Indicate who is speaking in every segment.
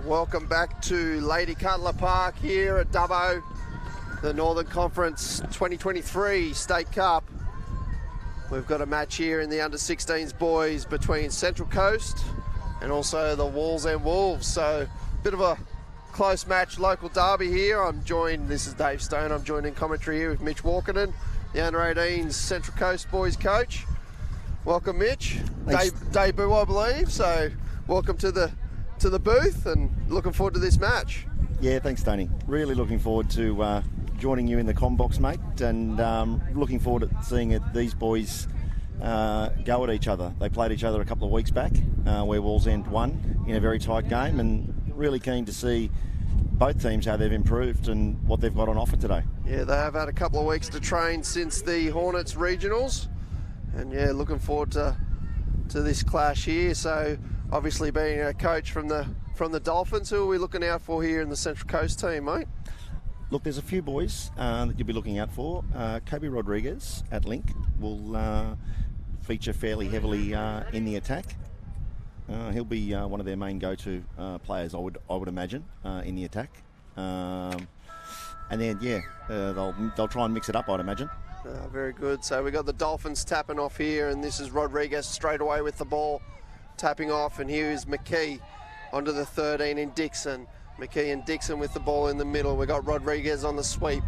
Speaker 1: Welcome back to Lady Cutler Park here at Dubbo, the Northern Conference 2023 State Cup. We've got a match here in the under-16s boys between Central Coast and also the Wallsend Wolves. So a bit of a close match, local derby here. This is Dave Stone, I'm joined in commentary here with Mitch Walkenden, the under-18s Central Coast boys coach. Welcome, Mitch. Debut, I believe, so welcome to the booth and looking forward to this match.
Speaker 2: Yeah, thanks, Tony. Really looking forward to joining you in the comm box, mate, and looking forward to seeing these boys go at each other. They played each other a couple of weeks back where Wallsend won in a very tight game, and really keen to see both teams how they've improved and what they've got on offer today.
Speaker 1: Yeah, they have had a couple of weeks to train since the Hornets regionals, and yeah, looking forward to this clash here. So obviously being a coach from the Dolphins, who are we looking out for here in the Central Coast team, mate?
Speaker 2: Look, there's a few boys that you'll be looking out for. Kobe Rodriguez at Link will feature fairly heavily in the attack. He'll be one of their main go-to players, I would imagine, in the attack. And then, yeah, they'll try and mix it up, I'd imagine.
Speaker 1: Very good. So we got the Dolphins tapping off here, and this is Rodriguez straight away with the ball, tapping off, and here is McKee onto the 13 in Dixon. McKee and Dixon with the ball in the middle. We got Rodriguez on the sweep.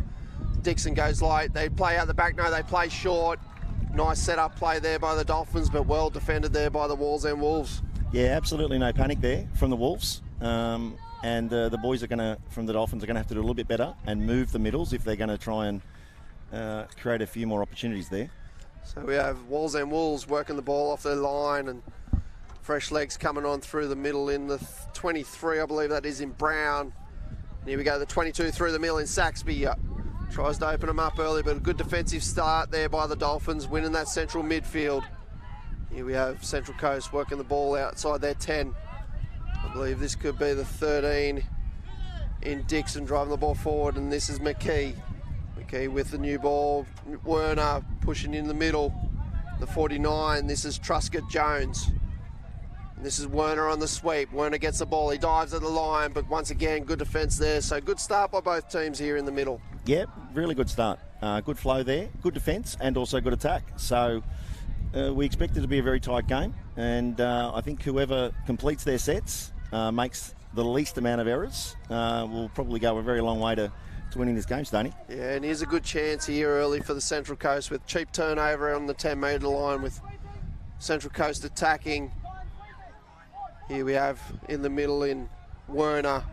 Speaker 1: Dixon goes light. They play out the back. No, they play short. Nice setup play there by the Dolphins, but well defended there by the Wallsend Wolves.
Speaker 2: Yeah, absolutely no panic there from the Wolves. And the boys from the Dolphins are going to have to do a little bit better and move the middles if they're going to try and create a few more opportunities there.
Speaker 1: So we have Wallsend Wolves working the ball off their line, and fresh legs coming on through the middle in the 23, I believe that is, in Brown. And here we go, the 22 through the middle in Saxby. Tries to open them up early, but a good defensive start there by the Dolphins, winning that central midfield. Here we have Central Coast working the ball outside their 10. I believe this could be the 13 in Dixon, driving the ball forward, and this is McKee. McKee with the new ball. Werner pushing in the middle. The 49, this is Truscott Jones. And this is Werner on the sweep. Werner gets the ball, he dives at the line, but once again, good defence there. So good start by both teams here in the middle.
Speaker 2: Yeah, really good start. Good flow there, good defence, and also good attack. So we expect it to be a very tight game, and I think whoever completes their sets makes the least amount of errors will probably go a very long way to winning this game, Stoney.
Speaker 1: Yeah, and here's a good chance here early for the Central Coast with cheap turnover on the 10-metre line with Central Coast attacking. Here we have in the middle in Werner.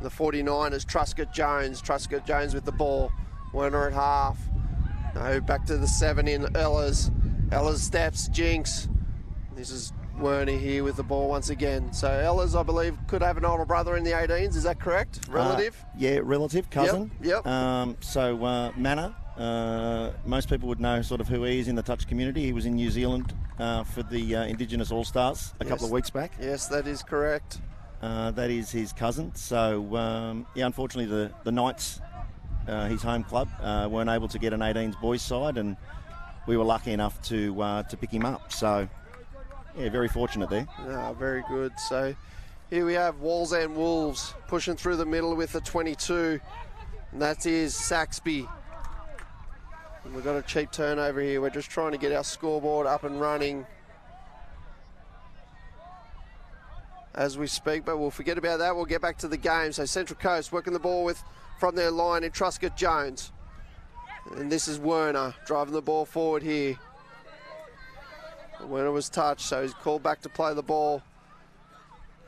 Speaker 1: The 49 is Truscott Jones. Truscott Jones with the ball. Werner at half. No, back to the 7 in Ehlers. Ehlers steps, Jinx. This is Werner here with the ball once again. So Ehlers, I believe, could have an older brother in the 18s. Is that correct? Relative?
Speaker 2: Yeah, relative, cousin.
Speaker 1: Yep.
Speaker 2: Manor. Most people would know sort of who he is in the touch community. He was in New Zealand for the Indigenous All-Stars a couple of weeks back.
Speaker 1: Yes, that is correct.
Speaker 2: That is his cousin. So, unfortunately, the Knights, his home club, weren't able to get an 18s boys side, and we were lucky enough to pick him up. So, yeah, very fortunate there.
Speaker 1: Very good. So, here we have Wallsend Wolves pushing through the middle with a 22, and that is Saxby. And we've got a cheap turnover here. We're just trying to get our scoreboard up and running as we speak, but we'll forget about that. We'll get back to the game. So Central Coast working the ball from their line in Truscott Jones. And this is Werner driving the ball forward here. Werner was touched, so he's called back to play the ball.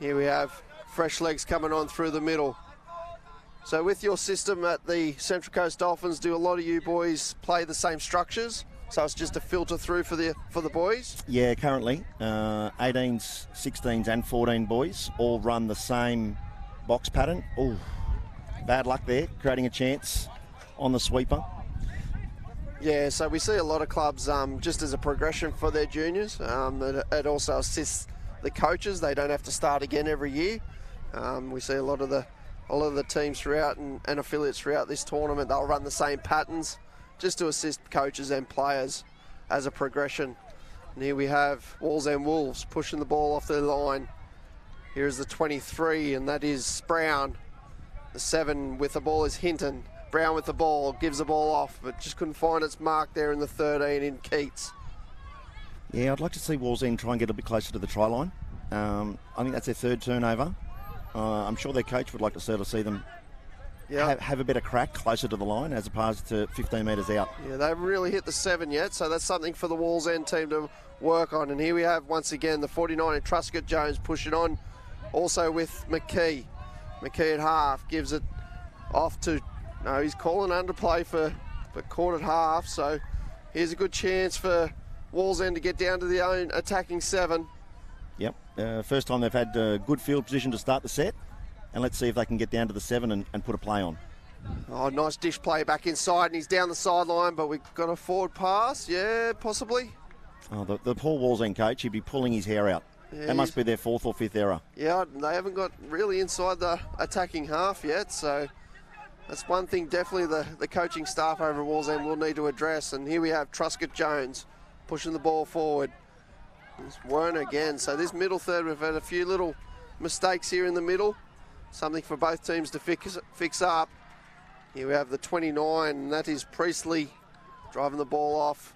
Speaker 1: Here we have fresh legs coming on through the middle. So with your system at the Central Coast Dolphins, do a lot of you boys play the same structures? So it's just a filter through for the boys?
Speaker 2: Yeah, currently 18s, 16s and 14 boys all run the same box pattern. Oh, bad luck there, creating a chance on the sweeper.
Speaker 1: Yeah, so we see a lot of clubs just as a progression for their juniors. It also assists the coaches. They don't have to start again every year. We see a lot of the teams throughout and affiliates throughout this tournament, they'll run the same patterns just to assist coaches and players as a progression. And here we have Wallsend Wolves pushing the ball off their line. Here's the 23, and that is Brown. The 7 with the ball is Hinton. Brown with the ball, gives the ball off, but just couldn't find its mark there in the 13 in Keats.
Speaker 2: Yeah, I'd like to see Wallsend try and get a bit closer to the try line. I think that's their third turnover. I'm sure their coach would like to sort of see them have a better crack closer to the line as opposed to 15 metres out.
Speaker 1: Yeah, they haven't really hit the 7 yet, so that's something for the Wallsend team to work on. And here we have, once again, the 49 in Truscott Jones pushing on, also with McKee. McKee at half, gives it off to... No, he's calling underplay for caught at half, so here's a good chance for Wallsend to get down to their own attacking 7.
Speaker 2: Yep, first time they've had good field position to start the set, and let's see if they can get down to the 7 and put a play on.
Speaker 1: Oh, nice dish play back inside, and he's down the sideline, but we've got a forward pass, yeah, possibly.
Speaker 2: Oh, the poor Wallsend coach, he'd be pulling his hair out. Yeah, that must be their 4th or 5th error.
Speaker 1: Yeah, they haven't got really inside the attacking half yet, so that's one thing definitely the coaching staff over at Wallsend will need to address. And here we have Truscott Jones pushing the ball forward. It's Werner again. So this middle third, we've had a few little mistakes here in the middle. Something for both teams to fix up. Here we have the 29, and that is Priestley driving the ball off.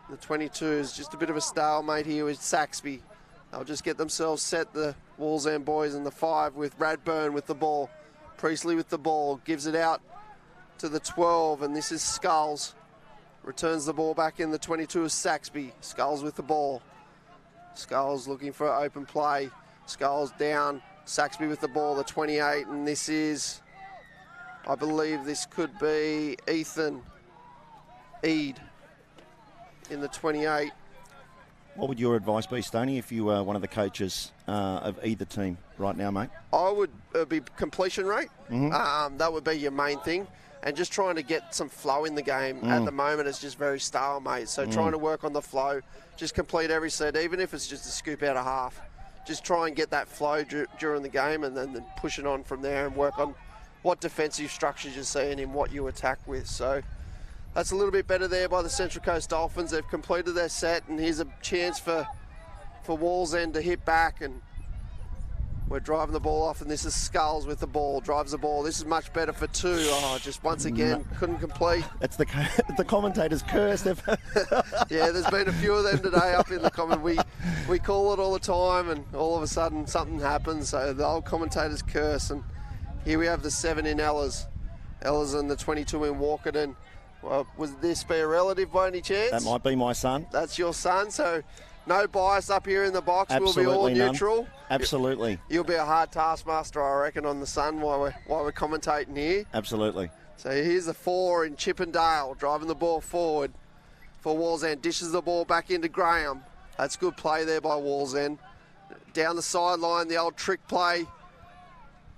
Speaker 1: The 22 is just a bit of a stalemate here with Saxby. They'll just get themselves set, the Wallsend boys, in the 5 with Radburn with the ball. Priestley with the ball, gives it out to the 12, and this is Skulls. Returns the ball back in. The 22 is Saxby. Skulls with the ball. Skulls looking for open play. Skulls down. Saxby with the ball, the 28, and this is, I believe this could be Ethan Eade in the 28.
Speaker 2: What would your advice be, Stoney, if you were one of the coaches of either team right now, mate?
Speaker 1: I would be completion rate. That would be your main thing. And just trying to get some flow in the game. At the moment, it's just very stalemate. So trying to work on the flow, just complete every set, even if it's just a scoop out of half. Just try and get that flow during the game, and then push it on from there and work on what defensive structures you're seeing and what you attack with. So that's a little bit better there by the Central Coast Dolphins. They've completed their set, and here's a chance for Wallsend to hit back, and we're driving the ball off, and this is Skulls with the ball, drives the ball. This is much better for 2. Oh, just once again, couldn't complete.
Speaker 2: That's the commentator's curse.
Speaker 1: Yeah, there's been a few of them today up in the comment. We call it all the time, and all of a sudden something happens, so the old commentator's curse. And here we have the 7 in Ellers. Ellers and the 22 in Walkerton. Well, would this be a relative by any chance?
Speaker 2: That might be my son.
Speaker 1: That's your son, so no bias up here in the box.
Speaker 2: Absolutely
Speaker 1: we'll be all
Speaker 2: none.
Speaker 1: neutral.
Speaker 2: Absolutely.
Speaker 1: You'll be a hard taskmaster, I reckon, on the son while we're commentating here.
Speaker 2: Absolutely.
Speaker 1: So here's the 4 in Chippendale, driving the ball forward for Wallsend. Dishes the ball back into Graham. That's good play there by Wallsend. Down the sideline, the old trick play.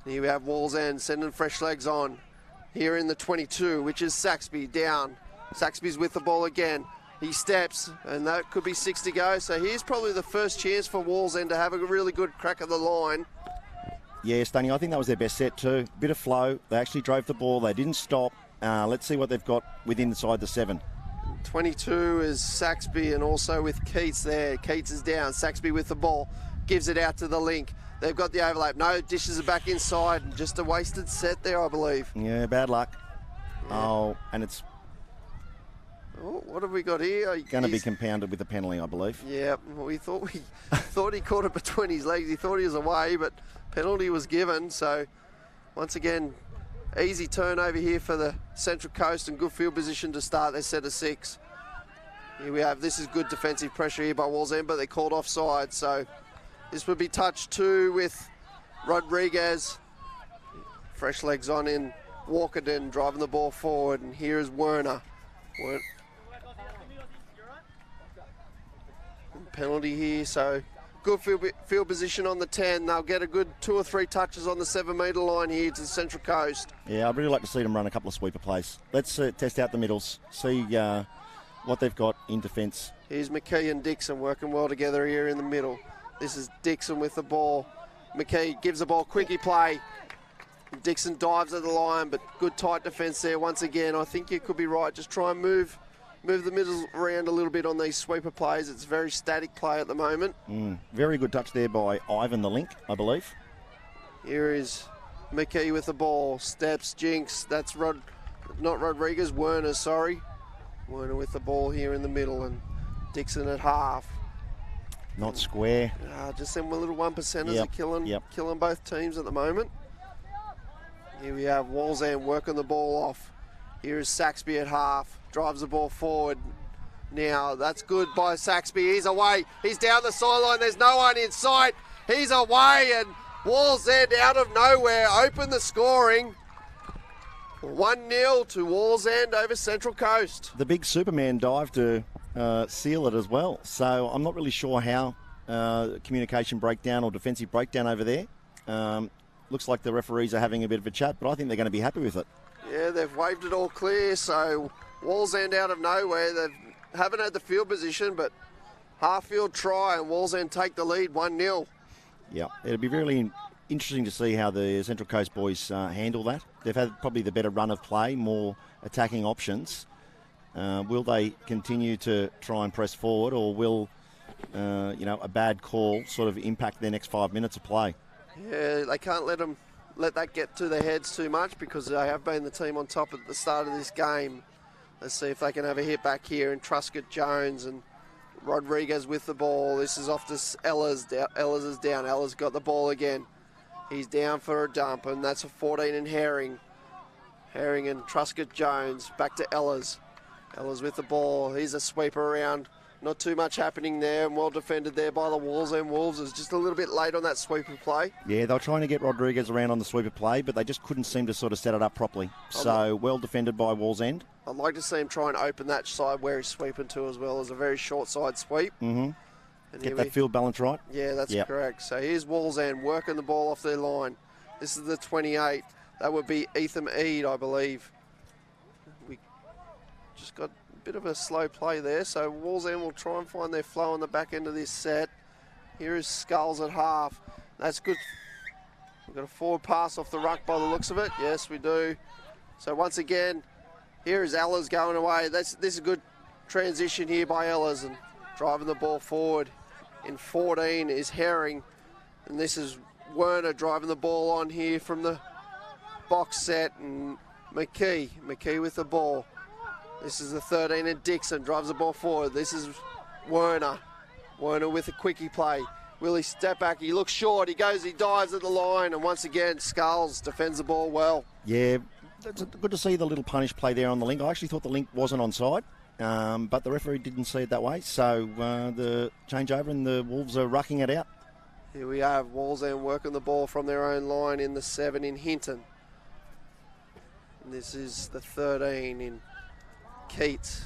Speaker 1: Here we have Wallsend sending fresh legs on. Here in the 22, which is Saxby, down. Saxby's with the ball again. He steps, and that could be 6 to go. So here's probably the first chance for Wallsend to have a really good crack at the line.
Speaker 2: Yeah, Stoney, I think that was their best set too. Bit of flow. They actually drove the ball. They didn't stop. Let's see what they've got within inside the 7.
Speaker 1: 22 is Saxby, and also with Keats there. Keats is down. Saxby with the ball. Gives it out to the link. They've got the overlap. No, dishes are back inside. Just a wasted set there, I believe.
Speaker 2: Yeah, bad luck. Yeah. Oh, and it's...
Speaker 1: Oh, what have we got here?
Speaker 2: Going to be compounded with a penalty, I believe.
Speaker 1: Yeah, we thought he caught it between his legs. He thought he was away, but penalty was given. So, once again, easy turnover here for the Central Coast, and good field position to start their set of 6. Here we have, this is good defensive pressure here by Wallsend, but they called offside. So, this would be touch 2 with Rodriguez. Fresh legs on in Walkerton, driving the ball forward, and here is Werner. Penalty here, so good field position on the 10. They'll get a good 2 or 3 touches on the 7-metre line here to the Central Coast.
Speaker 2: Yeah, I'd really like to see them run a couple of sweeper plays. Let's test out the middles, see what they've got in defence.
Speaker 1: Here's McKee and Dixon working well together here in the middle. This is Dixon with the ball. McKee gives the ball, quickie play. Dixon dives at the line, but good tight defence there once again. I think you could be right. Just try and move move the middle around a little bit on these sweeper plays. It's very static play at the moment.
Speaker 2: Very good touch there by Ivan the Link, I believe.
Speaker 1: Here is McKee with the ball. Steps, Jinx. That's not Rodriguez, Werner, sorry. Werner with the ball here in the middle, and Dixon at half.
Speaker 2: Not square.
Speaker 1: Just them little 1%ers are killing both teams at the moment. Here we have Wallsend working the ball off. Here is Saxby at half. Drives the ball forward. Now, that's good by Saxby. He's away. He's down the sideline. There's no one in sight. He's away, and Wallsend out of nowhere open the scoring. 1-0 to Wallsend over Central Coast.
Speaker 2: The big Superman dive to seal it as well. So I'm not really sure how communication breakdown or defensive breakdown over there. Looks like the referees are having a bit of a chat, but I think they're going to be happy with it.
Speaker 1: Yeah, they've waved it all clear, so Wallsend out of nowhere. They haven't had the field position, but half-field try, and Wallsend take the lead 1-0.
Speaker 2: Yeah, it'll be really interesting to see how the Central Coast boys handle that. They've had probably the better run of play, more attacking options. Will they continue to try and press forward, or will a bad call sort of impact their next 5 minutes of play?
Speaker 1: Yeah, they can't let that get to their heads too much, because they have been the team on top at the start of this game. Let's see if they can have a hit back here, and Truscott, Jones and Rodriguez with the ball. This is off to Ellers. Ellers is down. Ellers got the ball again. He's down for a dump, and that's a 14 in Herring. Herring and Truscott, Jones. Back to Ellers. Ellers with the ball. He's a sweeper around. Not too much happening there, and well defended there by the Wallsend Wolves. It was just a little bit late on that sweeper play.
Speaker 2: Yeah, they were trying to get Rodriguez around on the sweeper play, but they just couldn't seem to sort of set it up properly. So well defended by Wallsend.
Speaker 1: I'd like to see him try and open that side where he's sweeping to as well, as a very short side sweep.
Speaker 2: And get that field balance right.
Speaker 1: Yeah, that's correct. So here's Wallsend working the ball off their line. This is the 28. That would be Ethan Eade, I believe. We just got bit of a slow play there, so Wallsend will try and find their flow on the back end of this set. Here is Skulls at half. That's good. We've got a forward pass off the ruck by the looks of it. Yes, we do. So once again, here is Ellers going away. This is a good transition here by Ellers, and driving the ball forward. In 14 is Herring, and this is Werner driving the ball on here from the box set, and McKee with the ball. This is the 13, and Dixon drives the ball forward. This is Werner. Werner with a quickie play. Will he step back? He looks short. He dives at the line, and once again, Skulls defends the ball well.
Speaker 2: Yeah, it's good to see the little punish play there on the link. I actually thought the link wasn't onside, but the referee didn't see it that way. So the changeover, and the Wolves are rucking it out.
Speaker 1: Here we have Wallsend working the ball from their own line in the 7 in Hinton. And this is the 13 in Keats.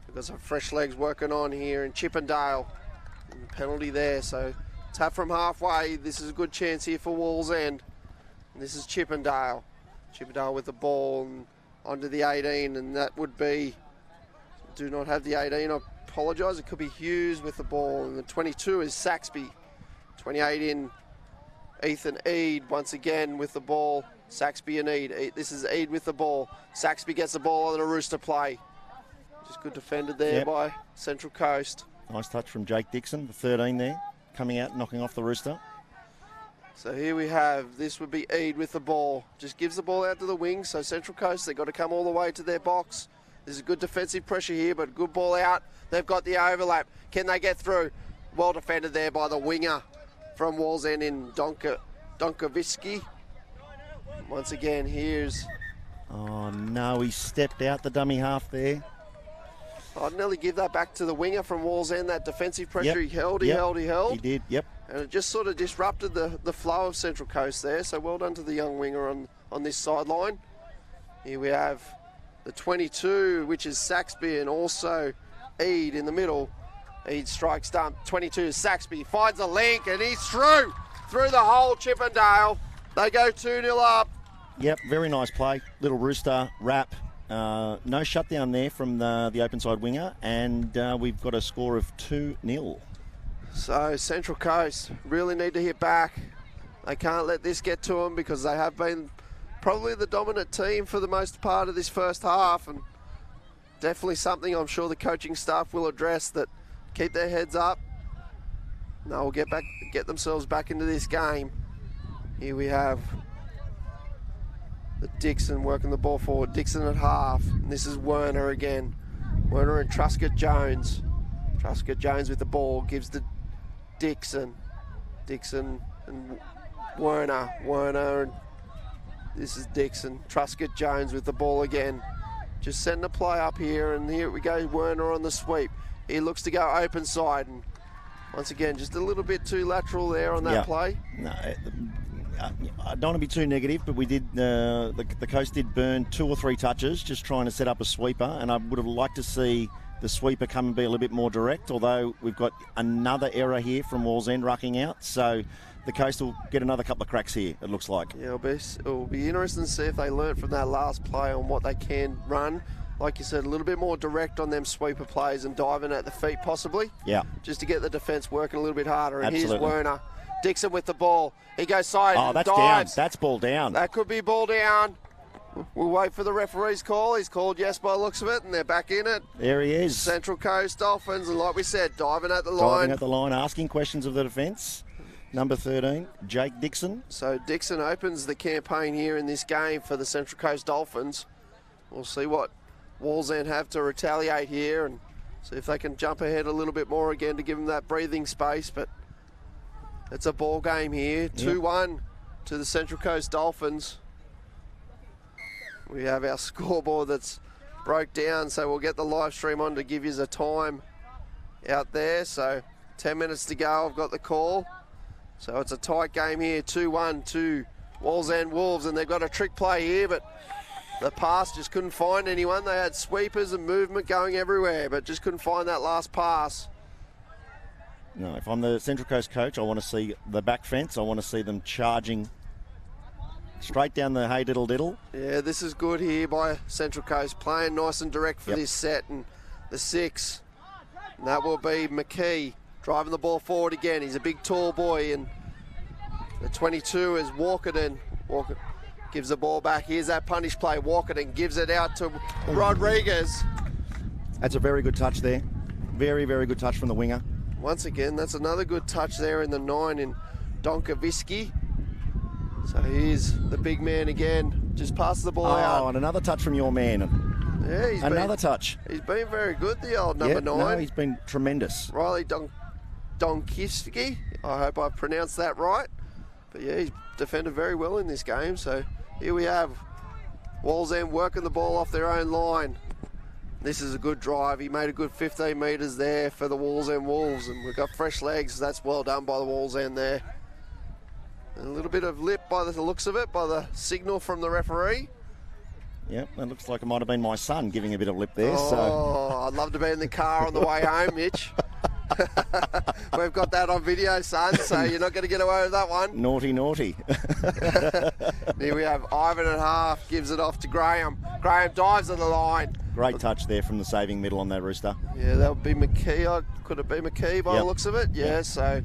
Speaker 1: We've got some fresh legs working on here in Chippendale. And the penalty there, so tap from halfway. This is a good chance here for Wallsend. And this is Chippendale. Chippendale with the ball and onto the 18, and that would be, do not have the 18, I apologise, it could be Hughes with the ball, and the 22 is Saxby. 28 in Ethan Eade once again with the ball. Saxby and Eade. This is Eade with the ball. Saxby gets the ball on a Rooster play. Just good defended there by Central Coast.
Speaker 2: Nice touch from Jake Dixon, the 13 there, coming out, knocking off the Rooster.
Speaker 1: So here we have, this would be Eade with the ball. Just gives the ball out to the wing, so Central Coast, they've got to come all the way to their box. There's a good defensive pressure here, but good ball out. They've got the overlap. Can they get through? Well defended there by the winger from Wallsend in Donkoviski. Once again, here's...
Speaker 2: Oh no, he stepped out the dummy half there.
Speaker 1: I'd nearly give that back to the winger from Wallsend, that defensive pressure. He held. He
Speaker 2: did,
Speaker 1: And it just sort of disrupted the flow of Central Coast there, so well done to the young winger on this sideline. Here we have the 22, which is Saxby, and also Eade in the middle. Eade strikes dump. 22 is Saxby, finds a link, and he's through the whole Chippendale. They go 2-0 up.
Speaker 2: Yep, very nice play. Little Rooster wrap. No shutdown there from the open side winger, and we've got a score of 2-0.
Speaker 1: So Central Coast really need to hit back. They can't let this get to them, because they have been probably the dominant team for the most part of this first half, and definitely something I'm sure the coaching staff will address, that keep their heads up. They'll get themselves back into this game. Here we have the Dixon working the ball forward. Dixon at half. And this is Werner again. Werner and Truscott Jones. Truscott Jones with the ball, gives to Dixon. Dixon and Werner. Werner and this is Dixon. Truscott Jones with the ball again. Just setting the play up here, and here we go, Werner on the sweep. He looks to go open side, and once again, just a little bit too lateral there on that play.
Speaker 2: No, I don't want to be too negative, but we did. The coast did burn 2 or 3 touches, just trying to set up a sweeper, and I would have liked to see the sweeper come and be a little bit more direct. Although we've got another error here from Wallsend rucking out, so the coast will get another couple of cracks here. It looks like.
Speaker 1: Yeah, it'll be interesting to see if they learnt from that last play on what they can run. Like you said, a little bit more direct on them sweeper plays and diving at the feet possibly.
Speaker 2: Yeah.
Speaker 1: Just to get the defence working a little bit harder. And
Speaker 2: Absolutely.
Speaker 1: Here's Werner. Dixon with the ball. He goes side.
Speaker 2: Oh, that's
Speaker 1: dives.
Speaker 2: down. That's ball down.
Speaker 1: That could be ball down. We'll wait for the referee's call. He's called yes by the looks of it, and they're back in it.
Speaker 2: There he is.
Speaker 1: Central Coast Dolphins, and like we said, diving at the line.
Speaker 2: Diving at the line, asking questions of the defence. Number 13, Jake Dixon.
Speaker 1: So Dixon opens the campaign here in this game for the Central Coast Dolphins. We'll see what Wallsend have to retaliate here and see if they can jump ahead a little bit more again to give them that breathing space. But it's a ball game here, 2-1 to the Central Coast Dolphins. We have our scoreboard that's broke down, so we'll get the live stream on to give you a time out there. So 10 minutes to go, I've got the call. So it's a tight game here, 2-1 to Wallsend Wolves, and they've got a trick play here, but the pass just couldn't find anyone. They had sweepers and movement going everywhere, but just couldn't find that last pass.
Speaker 2: No, if I'm the Central Coast coach, I want to see the back fence. I want to see them charging straight down the hey diddle diddle.
Speaker 1: Yeah, this is good here by Central Coast, playing nice and direct for this set, and the 6. And that will be McKee. Driving the ball forward again. He's a big, tall boy, and the 22 is Walkerton. Walker gives the ball back. Here's that punish play. Walkerton gives it out to Rodriguez.
Speaker 2: That's a very good touch there. Very, very good touch from the winger.
Speaker 1: Once again, that's another good touch there in the 9 in Donkoviski. So here's the big man again. Just passes the ball out.
Speaker 2: Oh, and another touch from your man.
Speaker 1: Yeah,
Speaker 2: another touch.
Speaker 1: He's been very good, the old number 9.
Speaker 2: No, he's been tremendous.
Speaker 1: Riley Donkiski. I hope I've pronounced that right. But yeah, he's defended very well in this game. So here we have Wallsend working the ball off their own line. This is a good drive. He made a good 15 metres there for the Wallsend Wolves, and we've got fresh legs. That's well done by the Wallsend there. And a little bit of lip by the looks of it, by the signal from the referee.
Speaker 2: Yep, that looks like it might have been my son giving a bit of lip there.
Speaker 1: I'd love to be in the car on the way home, Mitch. We've got that on video, son, so you're not going to get away with that one.
Speaker 2: Naughty, naughty.
Speaker 1: Here we have Ivan at half, gives it off to Graham. Graham dives on the line.
Speaker 2: Great touch there from the saving middle on that rooster.
Speaker 1: Yeah, that would be McKee. Could it be McKee by the looks of it? Yeah, so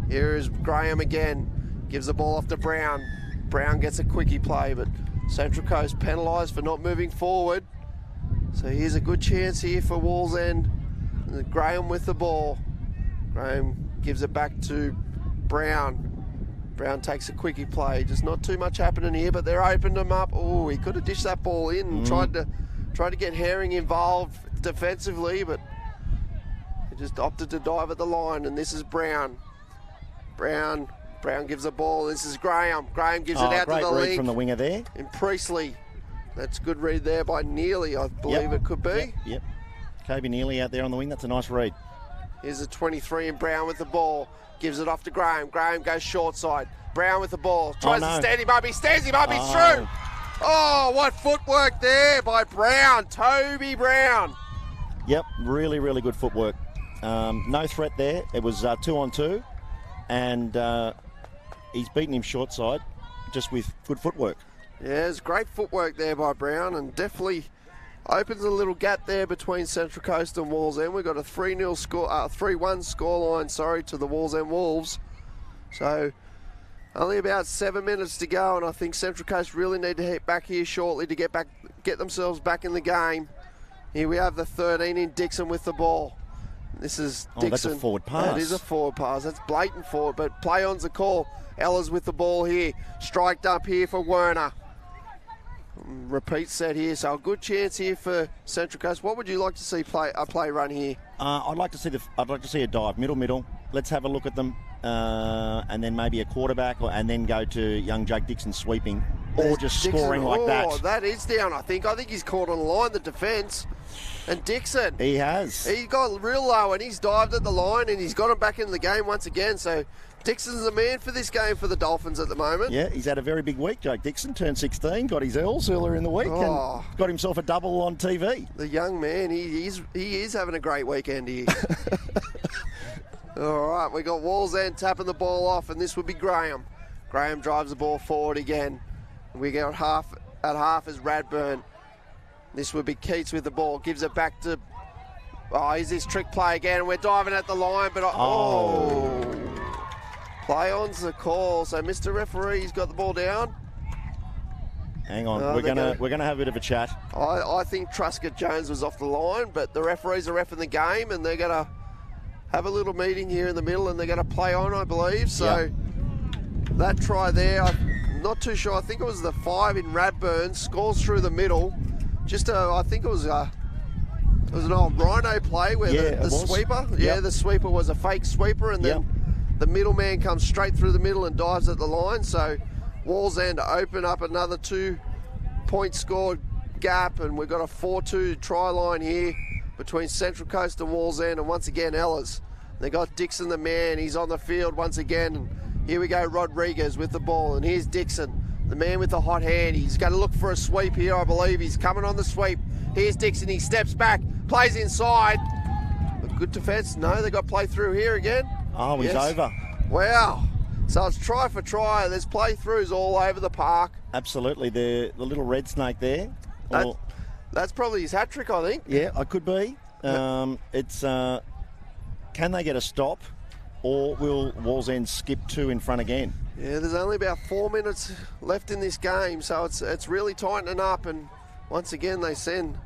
Speaker 1: here is Graham again. Gives the ball off to Brown. Brown gets a quickie play, but Central Coast penalised for not moving forward. So here's a good chance here for Wallsend. Graham with the ball. Graham gives it back to Brown. Brown takes a quickie play. Just not too much happening here, but they're opened him up. Oh, he could have dished that ball in and tried to get Herring involved defensively, but he just opted to dive at the line. And this is Brown. Brown gives the ball. This is Graham. Graham gives it out to the
Speaker 2: great read
Speaker 1: link.
Speaker 2: from the winger there.
Speaker 1: In Priestley. That's a good read there by Neely, I believe it could be.
Speaker 2: Yep. Kobe Neely out there on the wing. That's a nice read.
Speaker 1: Here's a 23 in Brown with the ball. Gives it off to Graham. Graham goes short side. Brown with the ball. Tries to stand him up. He stands him up. He's through. Oh, what footwork there by Brown. Toby Brown.
Speaker 2: Yep. Really, really good footwork. No threat there. It was 2-on-2. And he's beaten him short side just with good footwork.
Speaker 1: Yeah, it's great footwork there by Brown, and definitely opens a little gap there between Central Coast and Wallsend. We've got a 3-1 scoreline, to the Wallsend Wolves. So only about 7 minutes to go, and I think Central Coast really need to hit back here shortly to get themselves back in the game. Here we have the 13 in Dixon with the ball. This is Dixon.
Speaker 2: That's a forward pass.
Speaker 1: That is a forward pass. That's blatant forward, but play on's a call. Ella's with the ball here. Striked up here for Werner. Repeat set here, so a good chance here for Central Coast. What would you like to see a play run here?
Speaker 2: I'd like to see a dive, middle. Let's have a look at them, and then maybe a quarterback, and then go to young Jake Dixon sweeping, or just
Speaker 1: Dixon,
Speaker 2: scoring like that.
Speaker 1: Oh, that is down. I think he's caught on the line, the defence. And Dixon,
Speaker 2: he has.
Speaker 1: He got real low and he's dived at the line and he's got him back into the game once again. So Dixon's the man for this game for the Dolphins at the moment.
Speaker 2: Yeah, he's had a very big week, Jake Dixon. Turned 16, got his L's earlier in the week, and got himself a double on TV.
Speaker 1: The young man, he is having a great weekend here. All right, we got Wallsend tapping the ball off, and this would be Graham. Graham drives the ball forward again. We got half as Radburn. This would be Keats with the ball. Gives it back to... Oh, here's this trick play again. We're diving at the line, but... Play on's the call. So Mr. Referee's got the ball down.
Speaker 2: Hang on. We're gonna have a bit of a chat.
Speaker 1: I think Truscott Jones was off the line, but the referees are reffing the game, and they're going to have a little meeting here in the middle, and they're going to play on, I believe. So that try there, I'm not too sure. I think it was the 5 in Radburn. Scores through the middle. I think it was an old Rhino play where the sweeper. Yeah, the sweeper was a fake sweeper, and then the middleman comes straight through the middle and dives at the line. So Wallsend open up another 2-point score gap, and we've got a 4-2 try line here between Central Coast and Wallsend, and once again Ellis. They got Dixon the man. He's on the field once again. And here we go, Rodriguez with the ball, and here's Dixon. The man with the hot hand. He's going to look for a sweep here, I believe. He's coming on the sweep. Here's Dixon. He steps back, plays inside. Good defence. No, they got play through here again.
Speaker 2: Oh, he's over.
Speaker 1: Wow. So it's try for try. There's play throughs all over the park.
Speaker 2: Absolutely. The little red snake there.
Speaker 1: That's probably his hat trick, I think.
Speaker 2: Yeah, it could be. It's can they get a stop, or will Wallsend skip 2 in front again?
Speaker 1: Yeah, there's only about 4 minutes left in this game, so it's really tightening up. And once again, they send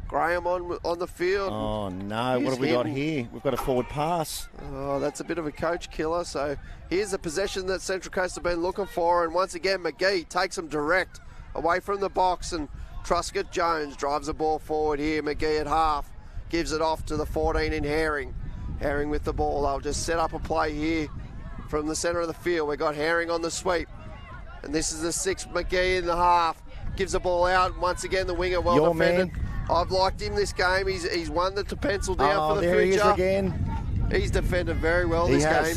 Speaker 1: Graham on the field.
Speaker 2: Oh no! What have we got here? We've got a forward pass.
Speaker 1: Oh, that's a bit of a coach killer. So here's the possession that Central Coast have been looking for, and once again, McGee takes them direct away from the box, and Truscott Jones drives the ball forward here. McGee at half gives it off to the 14 in Herring. Herring with the ball. They'll just set up a play here from the centre of the field. We've got Herring on the sweep. And this is the 6, McGee in the half. Gives the ball out. And once again, the winger well defended. Man. I've liked him this game. He's one to pencil down for the future.
Speaker 2: He is again.
Speaker 1: He's defended very well this game.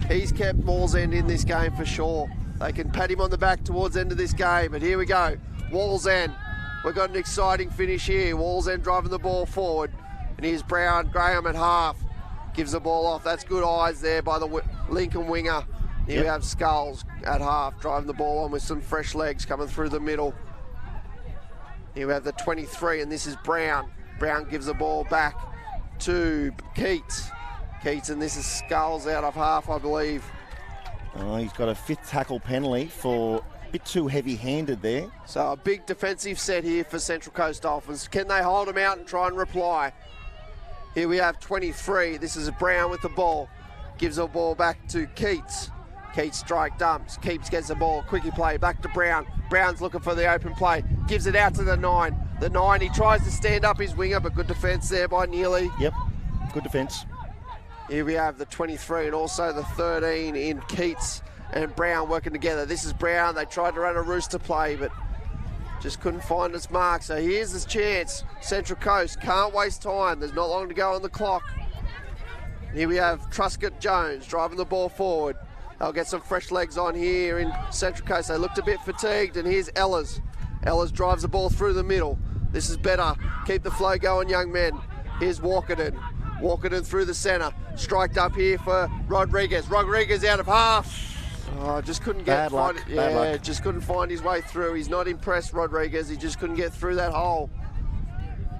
Speaker 1: He's kept Wallsend in this game for sure. They can pat him on the back towards the end of this game. But here we go. Wallsend. We've got an exciting finish here. Wallsend driving the ball forward. And here's Graham at half. Gives the ball off. That's good eyes there by the Lincoln winger. Here we have Skulls at half, driving the ball on with some fresh legs coming through the middle. Here we have the 23, and this is Brown. Brown gives the ball back to Keats. And this is Skulls out of half, I believe.
Speaker 2: Oh, he's got a 5th tackle penalty for a bit too heavy-handed there.
Speaker 1: So a big defensive set here for Central Coast Dolphins. Can they hold him out and try and reply? Here we have 23. This is Brown with the ball. Gives the ball back to Keats. Keats strike dumps. Keats gets the ball. Quickie play back to Brown. Brown's looking for the open play. Gives it out to the 9. The 9, he tries to stand up his winger, but good defence there by Neely.
Speaker 2: Yep, good defence.
Speaker 1: Here we have the 23 and also the 13 in Keats and Brown working together. This is Brown. They tried to run a rooster play, but just couldn't find its mark. So here's this chance. Central Coast can't waste time. There's not long to go on the clock. Here we have Truscott Jones driving the ball forward. They'll get some fresh legs on here in Central Coast. They looked a bit fatigued, and here's Ehlers. Ehlers drives the ball through the middle. This is better. Keep the flow going, young men. Here's Walkerton. Walkerton through the centre. Striked up here for Rodriguez. Rodriguez out of half. Oh, just couldn't get just couldn't find his way through. He's not impressed, Rodriguez. He just couldn't get through that hole.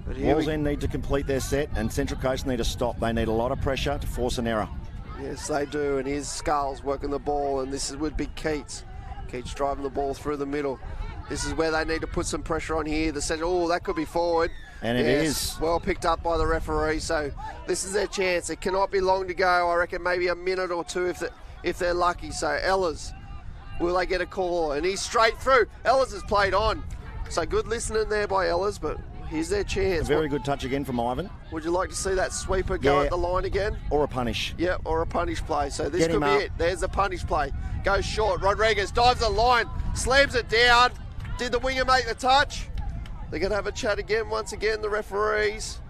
Speaker 2: Wallsend need to complete their set, and Central Coast need to stop. They need a lot of pressure to force an error.
Speaker 1: Yes, they do. And here's Skulls working the ball, and this would be Keats. Keats driving the ball through the middle. This is where they need to put some pressure on here. They said, oh, that could be forward.
Speaker 2: And it is.
Speaker 1: Well picked up by the referee. So this is their chance. It cannot be long to go. I reckon maybe a minute or two if they're lucky. So Ellers, will they get a call? And he's straight through. Ellers has played on. So good listening there by Ellers, but here's their chance.
Speaker 2: A very good touch again from Ivan.
Speaker 1: Would you like to see that sweeper go at the line again?
Speaker 2: Or a punish.
Speaker 1: Yeah, or a punish play. So this could be it. There's the punish play. Goes short. Rodriguez dives the line, slams it down. Did the winger make the touch? They're going to have a chat again, once again, the referees.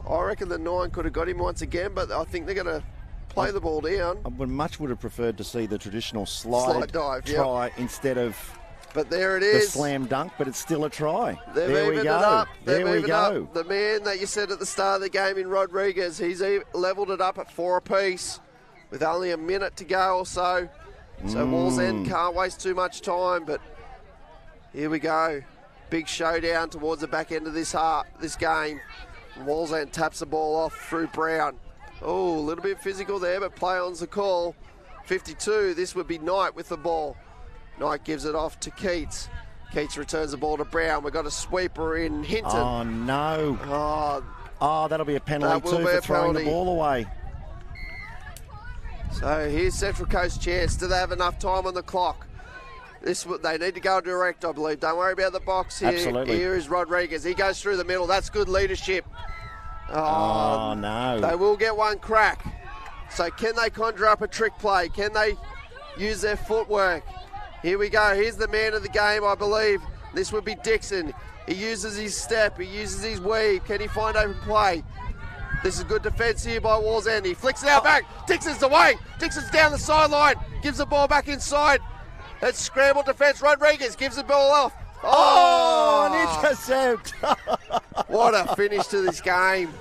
Speaker 1: I reckon the 9 could have got him once again, but I think they're going to play the ball down.
Speaker 2: I would much have preferred to see the traditional slide
Speaker 1: dive
Speaker 2: try instead of
Speaker 1: but there it is.
Speaker 2: The slam dunk, but it's still a try.
Speaker 1: There we go.
Speaker 2: Up. There we go.
Speaker 1: The man that you said at the start of the game in Rodriguez, he's levelled it up at 4 apiece with only a minute to go or so. So Wallsend can't waste too much time, but here we go. Big showdown towards the back end of this game. Wallsend taps the ball off through Brown. Oh, a little bit physical there, but play on's the call. 52, this would be Knight with the ball. Knight gives it off to Keats. Keats returns the ball to Brown. We've got a sweeper in Hinton.
Speaker 2: Oh, no. Oh, that'll be a penalty too for throwing the ball away.
Speaker 1: So here's Central Coast's chance. Do they have enough time on the clock? They need to go direct, I believe. Don't worry about the box here.
Speaker 2: Absolutely.
Speaker 1: Here is Rodriguez. He goes through the middle. That's good leadership.
Speaker 2: Oh, no.
Speaker 1: They will get one crack. So can they conjure up a trick play? Can they use their footwork? Here we go. Here's the man of the game, I believe. This would be Dixon. He uses his step. He uses his weave. Can he find open play? This is good defence here by Wallsend. He flicks it out back. Dixon's away. Dixon's down the sideline. Gives the ball back inside. It's scrambled defence. Rodriguez gives the ball off.
Speaker 2: An intercept.
Speaker 1: What a finish to this game.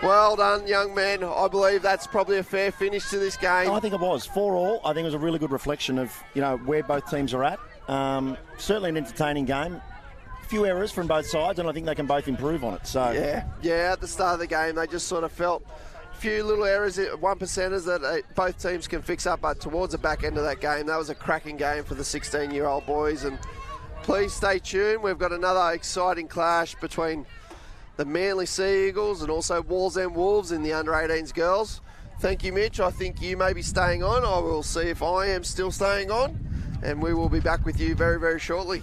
Speaker 1: Well done, young man. I believe that's probably a fair finish to this game.
Speaker 2: I think it was. 4-4. I think it was a really good reflection of, where both teams are at. Certainly an entertaining game. A few errors from both sides, and I think they can both improve on it. So
Speaker 1: yeah. At the start of the game, they just sort of felt a few little errors, 1%ers that both teams can fix up. But towards the back end of that game, that was a cracking game for the 16-year-old boys. And please stay tuned. We've got another exciting clash between the Manly Sea Eagles and also Wallsend Wolves in the under-18s girls. Thank you, Mitch. I think you may be staying on. I will see if I am still staying on. And we will be back with you very, very shortly.